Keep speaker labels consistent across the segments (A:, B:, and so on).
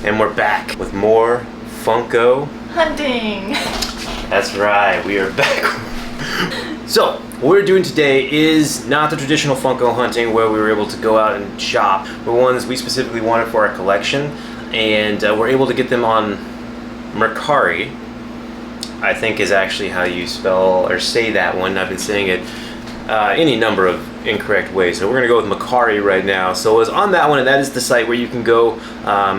A: And we're back with more Funko
B: hunting.
A: That's right, we are back. So, what we're doing today is not the traditional Funko hunting where we were able to go out and shop, but ones we specifically wanted for our collection, and we're able to get them on Mercari, I think is actually how you spell or say that one. I've been saying it any number of incorrect ways, so we're going to go with Mercari right now. So it's on that one, and that is the site where you can go,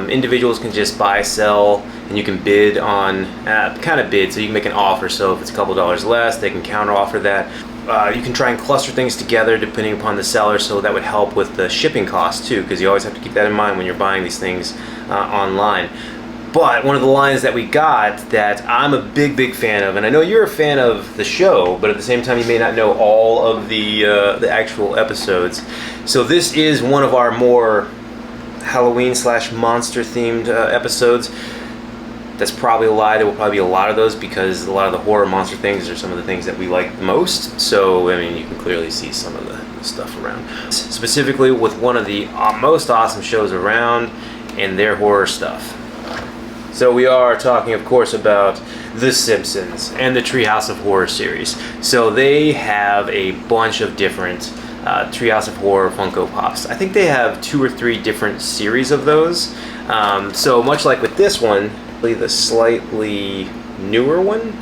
A: individuals can just buy, sell, and you can bid on, kind of bid, so you can make an offer. So if it's a couple dollars less, they can counter offer that. You can try and cluster things together depending upon the seller, so that would help with the shipping cost too, because you always have to keep that in mind when you're buying these things online. But one of the lines that we got that I'm a big fan of, and I know you're a fan of the show, but at the same time you may not know all of the actual episodes. So this is one of our more Halloween/monster themed episodes. That's probably a lie. There will probably be a lot of those because a lot of the horror monster things are some of the things that we like the most. So, I mean, you can clearly see some of the stuff around. Specifically with one of the most awesome shows around and their horror stuff. So we are talking, of course, about The Simpsons and the Treehouse of Horror series. So they have a bunch of different Treehouse of Horror Funko Pops. I think they have 2 or 3 different series of those. So much like with this one, the slightly newer one.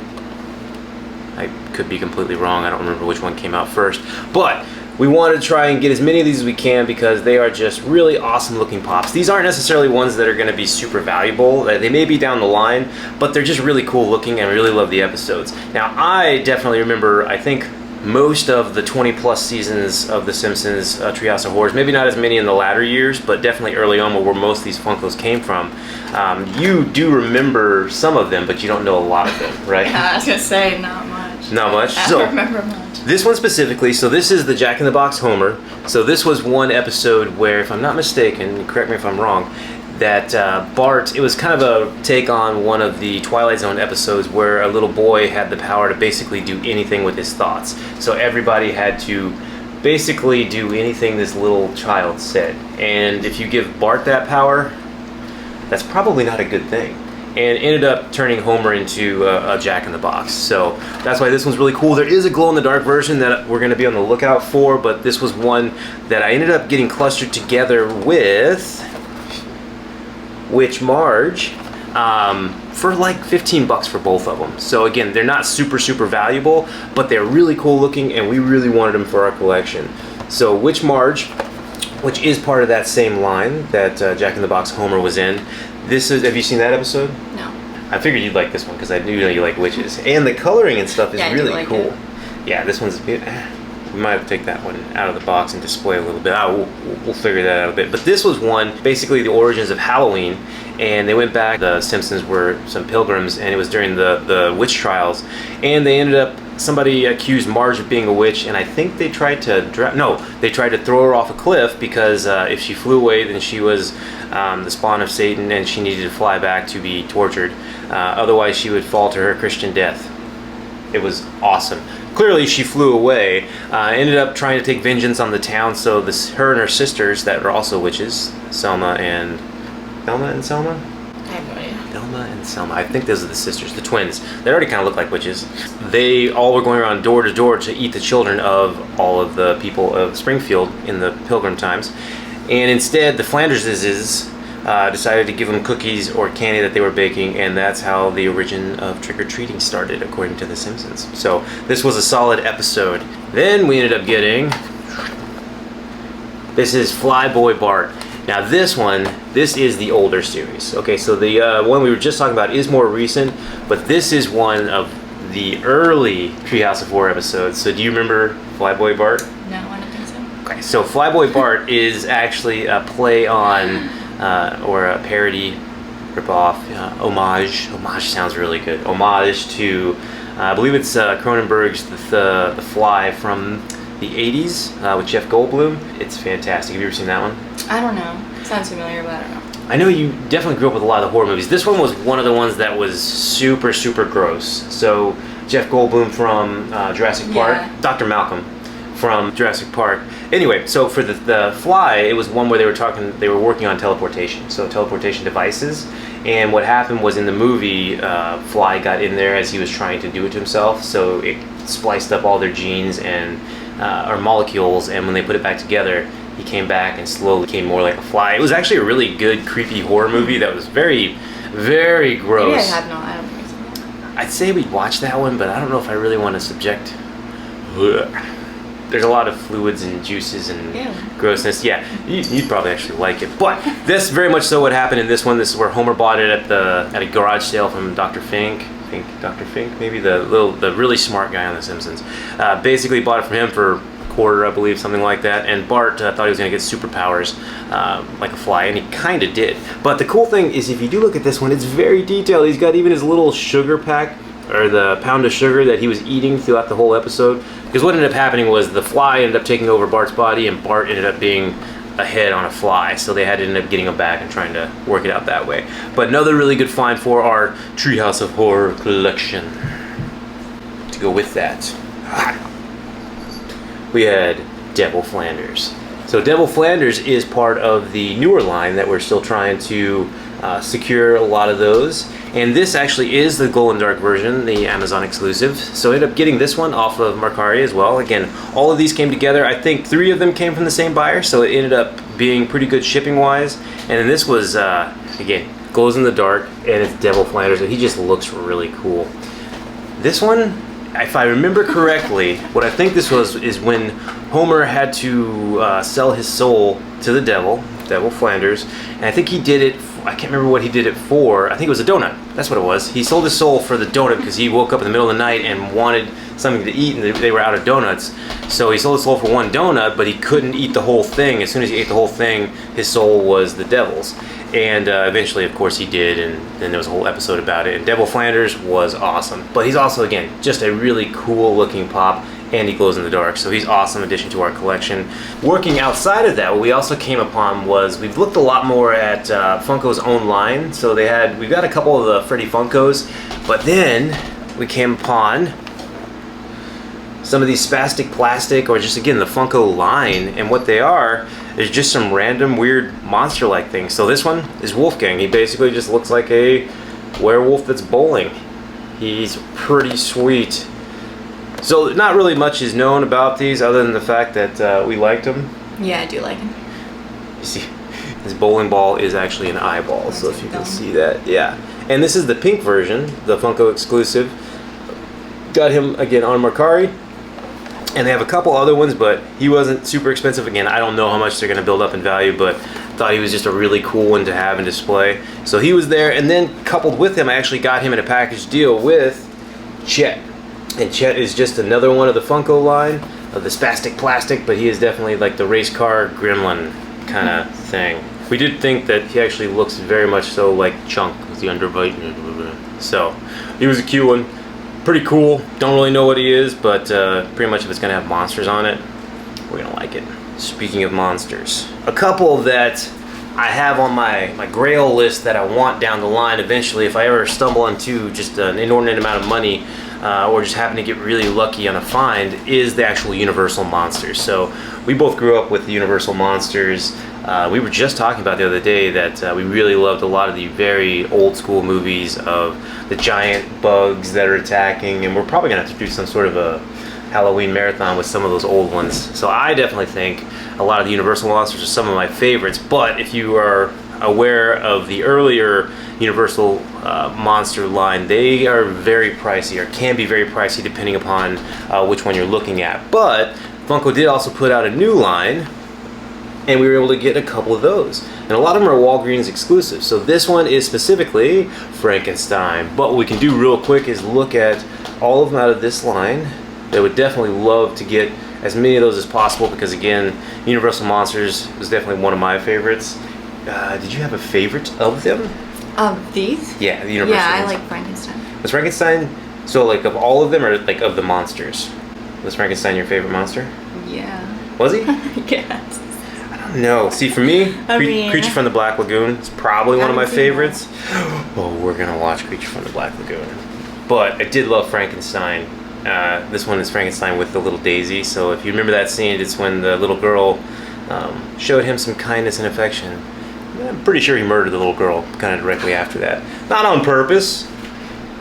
A: I could be completely wrong. I don't remember which one came out first. But we wanted to try and get as many of these as we can because they are just really awesome looking pops. These aren't necessarily ones that are going to be super valuable. They may be down the line, but they're just really cool looking and I really love the episodes. Now, I definitely remember, I think, most of the 20+ seasons of The Simpsons Treehouse of Horrors. Maybe not as many in the latter years, but definitely early on where most of these Funkos came from. You do remember some of them, but you don't know a lot of them, right?
B: Yeah, I was going to say, not much.
A: Not much?
B: I don't remember much.
A: This one specifically, so this is the Jack in the Box Homer. So this was one episode where, if I'm not mistaken, correct me if I'm wrong, that Bart, it was kind of a take on one of the Twilight Zone episodes where a little boy had the power to basically do anything with his thoughts. So everybody had to basically do anything this little child said. And if you give Bart that power, that's probably not a good thing. And ended up turning Homer into a Jack in the Box. So that's why this one's really cool. There is a glow-in-the-dark version that we're going to be on the lookout for, but this was one that I ended up getting clustered together with Witch Marge for like $15 for both of them. So again, they're not super valuable, but they're really cool looking and we really wanted them for our collection. So Witch Marge, which is part of that same line that Jack in the Box Homer was in. This is, have you seen that episode?
B: No.
A: I figured you'd like this one because I knew you like witches. And the coloring and stuff is really
B: like
A: cool.
B: it.
A: Yeah, this one's a bit, we might have to take that one out of the box and display a little bit. We'll figure that out a bit. But this was one, basically the origins of Halloween. And they went back, the Simpsons were some pilgrims, and it was during the witch trials. And they ended up, somebody accused Marge of being a witch, and I think they tried to they tried to throw her off a cliff because if she flew away, then she was the spawn of Satan, and she needed to fly back to be tortured. Otherwise, she would fall to her Christian death. It was awesome. Clearly, she flew away. Ended up trying to take vengeance on the town, so her and her sisters that are also witches, Thelma and Selma?
B: I have no idea.
A: Thelma and Selma. I think those are the sisters, the twins. They already kind of look like witches. They all were going around door to door to eat the children of all of the people of Springfield in the Pilgrim times. And instead, the Flanderses decided to give them cookies or candy that they were baking, and that's how the origin of trick-or-treating started, according to The Simpsons. So this was a solid episode. Then we ended up getting... This is Boy Bart. Now this is the older series. Okay, so the one we were just talking about is more recent, but this is one of the early Treehouse of Horror episodes. So do you remember Boy Bart?
B: No, I don't think so.
A: Okay, so Boy Bart is actually a play on, or a parody, ripoff, homage. Homage sounds really good. Homage to, I believe it's Cronenberg's The Fly from the 80s with Jeff Goldblum. It's fantastic. Have you ever seen that one?
B: I don't know. Sounds familiar, but I don't know.
A: I know you definitely grew up with a lot of the horror movies. This one was one of the ones that was super gross. So Jeff Goldblum from Jurassic Park, Dr. Malcolm from Jurassic Park. Anyway, so for the Fly, it was one where they were working on teleportation, so teleportation devices. And what happened was in the movie, Fly got in there as he was trying to do it to himself, so it spliced up all their genes and or molecules, and when they put it back together, he came back and slowly became more like a fly. It was actually a really good, creepy horror movie that was very, very gross.
B: Maybe I don't think so.
A: I'd say we'd watch that one, but I don't know if I really want to subject. Ugh. There's a lot of fluids and juices and grossness. Yeah, you'd probably actually like it. But that's very much so what happened in this one. This is where Homer bought it at a garage sale from Dr. Fink. Dr. Fink, maybe the really smart guy on The Simpsons. Basically bought it from him for $1, I believe, something like that. And Bart thought he was going to get superpowers like a fly, and he kind of did. But the cool thing is, if you do look at this one, it's very detailed. He's got even his little sugar pack, or the pound of sugar that he was eating throughout the whole episode. Because what ended up happening was the fly ended up taking over Bart's body, and Bart ended up being a head on a fly, so they had to end up getting him back and trying to work it out that way. But another really good find for our Treehouse of Horror collection. To go with that, we had Devil Flanders. So Devil Flanders is part of the newer line that we're still trying to secure a lot of those. And this actually is the glow in dark version, the Amazon exclusive. So I ended up getting this one off of Mercari as well. Again, all of these came together. I think 3 of them came from the same buyer, so it ended up being pretty good shipping wise. And then this was, again, glows in the dark, and it's Devil Flanders, and he just looks really cool. This one, if I remember correctly, what I think this was is when Homer had to sell his soul to the devil, Devil Flanders, and I think he did it, I can't remember what he did it for. I think it was a donut. That's what it was. He sold his soul for the donut because he woke up in the middle of the night and wanted something to eat, and they were out of donuts. So he sold his soul for one donut, but he couldn't eat the whole thing. As soon as he ate the whole thing, his soul was the devil's. And eventually, of course, he did, and then there was a whole episode about it. And Devil Flanders was awesome. But he's also, again, just a really cool-looking pop, and he glows in the dark. So he's awesome addition to our collection. Working outside of that, what we also came upon was we've looked a lot more at Funko's own line. So we've got a couple of the Freddy Funkos, but then we came upon some of these spastic plastic, or just, again, the Funko line, and what they are is just some random weird monster-like things. So this one is Wolfgang. He basically just looks like a werewolf that's bowling. He's pretty sweet. So not really much is known about these other than the fact that we liked them.
B: Yeah, I do like him.
A: You see, his bowling ball is actually an eyeball, so if you can see that, yeah. And this is the pink version, the Funko exclusive. Got him, again, on Mercari. And they have a couple other ones, but he wasn't super expensive. Again, I don't know how much they're going to build up in value, but thought he was just a really cool one to have and display. So he was there, and then coupled with him, I actually got him in a package deal with Chet. And Chet is just another one of the Funko line of the spastic plastic, but he is definitely like the race car gremlin kind of thing. We did think that he actually looks very much so like Chunk with the underbite. So he was a cute one. Pretty cool. Don't really know what he is, but pretty much if it's gonna have monsters on it, we're gonna like it. Speaking of monsters, a couple that I have on my grail list that I want down the line eventually, if I ever stumble into just an inordinate amount of money, or just happen to get really lucky on a find, is the actual Universal monsters. So we both grew up with the Universal monsters. We were just talking about the other day that we really loved a lot of the very old school movies of the giant bugs that are attacking, and we're probably gonna have to do some sort of a Halloween marathon with some of those old ones. So I definitely think a lot of the Universal monsters are some of my favorites, but if you are aware of the earlier Universal monster line, they are very pricey, or can be very pricey depending upon which one you're looking at. But Funko did also put out a new line, and we were able to get a couple of those. And a lot of them are Walgreens exclusive. So this one is specifically Frankenstein. But what we can do real quick is look at all of them out of this line. I would definitely love to get as many of those as possible because, again, Universal Monsters was definitely one of my favorites. Did you have a favorite of them?
B: Of these?
A: Yeah, the Universal
B: Yeah,
A: ones.
B: I like Frankenstein.
A: Was Frankenstein, so like of all of them, or like of the monsters? Was Frankenstein your favorite monster?
B: Yeah.
A: Was he?
B: Yes.
A: No. See, for me,
B: I mean,
A: Creature from the Black Lagoon is probably one of my
B: haven't seen that.
A: favorites. Oh, we're gonna watch Creature from the Black Lagoon. But I did love Frankenstein This one is Frankenstein with the little Daisy. So if you remember that scene, it's when the little girl showed him some kindness and affection. I'm pretty sure he murdered the little girl kind of directly after that. Not on purpose.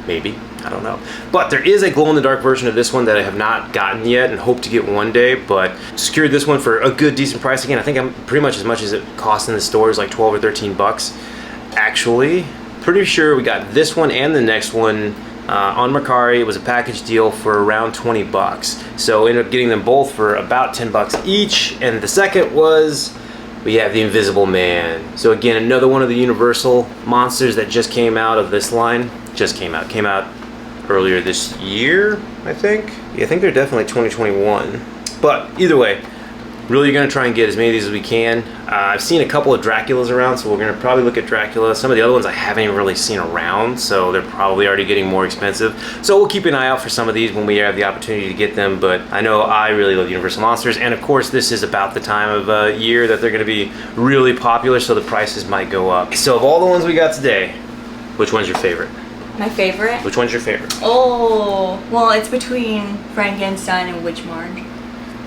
A: Maybe. I don't know. But there is a glow-in-the-dark version of this one that I have not gotten yet and hope to get one day, but secured this one for a good, decent price. Again, I think I'm pretty much as much as it costs in the stores, like 12 or 13 bucks. Actually, pretty sure we got this one and the next one on Mercari. It was a package deal for around 20 bucks. So ended up getting them both for about 10 bucks each. And the second was, we have the Invisible Man. So again, another one of the Universal monsters that just came out of this line. Came out earlier this year, I think. Yeah, I think they're definitely 2021. But either way, really gonna try and get as many of these as we can. I've seen a couple of Draculas around, so we're gonna probably look at Dracula. Some of the other ones I haven't even really seen around, so they're probably already getting more expensive. So we'll keep an eye out for some of these when we have the opportunity to get them, but I know I really love Universal Monsters, and of course this is about the time of year that they're gonna be really popular, so the prices might go up. So of all the ones we got today, which one's your favorite?
B: My favorite?
A: Which one's your favorite?
B: Oh, well, it's between Frankenstein and Witch Marge.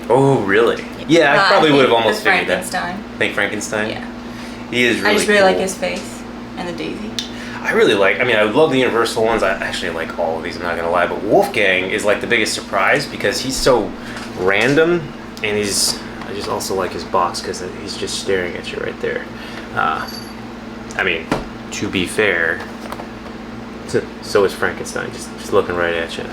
A: Oh, really? Yeah, I probably would have almost
B: the
A: figured that.
B: Frankenstein.
A: Think Frankenstein?
B: Yeah.
A: He is really
B: I just really
A: cool.
B: like his face and the Daisy.
A: I really like, I mean, I love the Universal ones. I actually like all of these, I'm not gonna lie, but Wolfgang is like the biggest surprise because he's so random, and I just also like his box because he's just staring at you right there. I mean, to be fair, so is Frankenstein, just looking right at you.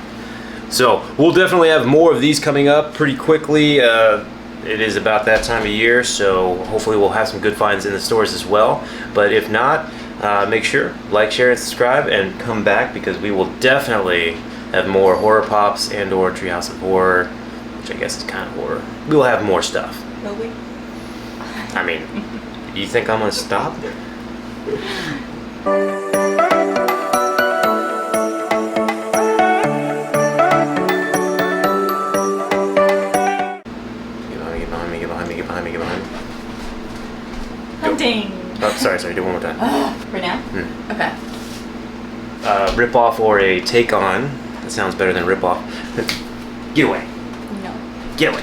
A: So we'll definitely have more of these coming up pretty quickly. It is about that time of year, so hopefully we'll have some good finds in the stores as well. But if not, make sure, like, share, and subscribe, and come back because we will definitely have more Horror Pops and or Treehouse of Horror, which I guess is kind of horror. We will have more stuff.
B: Will we?
A: I mean, you think I'm gonna stop?
B: Hunting.
A: Oh, sorry, do it one more time.
B: For now? Okay.
A: Rip off or a take on. That sounds better than rip off. Get away.
B: No.
A: Get away.